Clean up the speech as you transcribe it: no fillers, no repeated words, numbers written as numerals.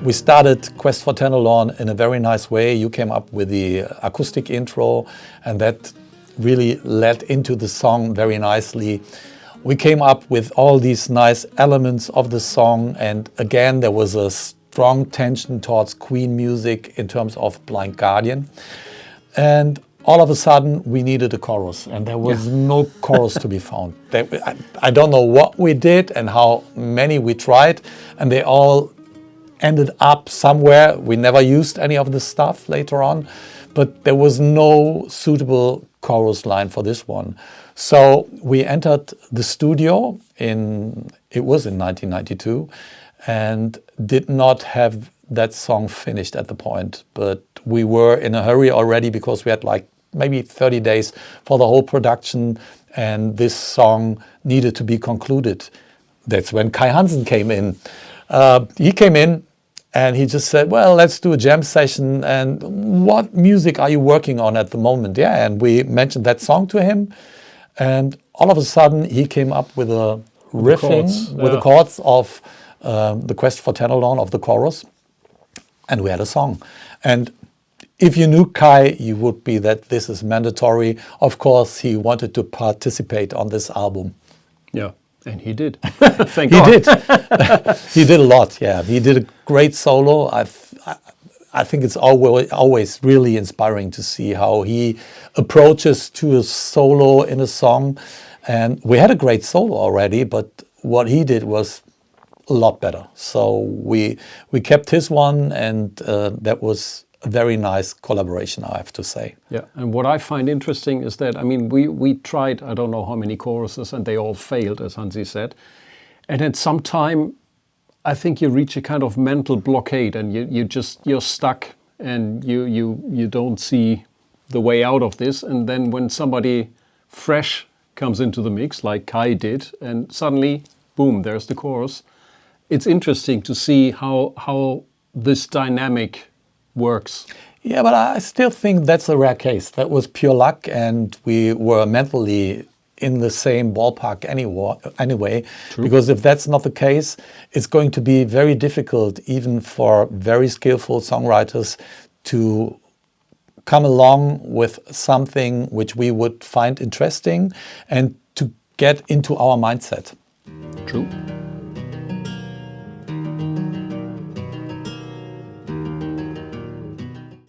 we started Quest for Tanelorn in a very nice way. You came up with the acoustic intro, and that really led into the song very nicely. We came up with all these nice elements of the song, and again there was a strong tension towards Queen music in terms of Blind Guardian. And all of a sudden we needed a chorus, and there was no chorus to be found. I don't know what we did and how many we tried, and they all ended up somewhere. We never used any of this stuff later on, but there was no suitable chorus line for this one. So we entered the studio it was in 1992, and did not have that song finished at the point. But we were in a hurry already because we had like maybe 30 days for the whole production, and this song needed to be concluded. That's when Kai Hansen came in. He came in and he just said, well, let's do a jam session. And what music are you working on at the moment? Yeah, and we mentioned that song to him. And all of a sudden he came up with a riffing, with the chords of the Quest for Tanelorn, of the chorus. And we had a song. And if you knew Kai, you would be that this is mandatory. Of course, he wanted to participate on this album. Yeah. And he did. Thank God. He did. He did a lot, yeah. He did a great solo. I think it's always really inspiring to see how he approaches to a solo in a song. And we had a great solo already, but what he did was a lot better. So we kept his one, and that was a very nice collaboration, I have to say. Yeah, and what I find interesting is that, I mean, we tried, I don't know how many choruses, and they all failed, as Hansi said. And at some time, I think you reach a kind of mental blockade, and you're stuck, and you don't see the way out of this. And then when somebody fresh comes into the mix, like Kai did, and suddenly, boom, there's the chorus. It's interesting to see how this dynamic works. Yeah, but I still think that's a rare case. That was pure luck, and we were mentally in the same ballpark anyway. True. Because if that's not the case, it's going to be very difficult even for very skillful songwriters to come along with something which we would find interesting and to get into our mindset. True.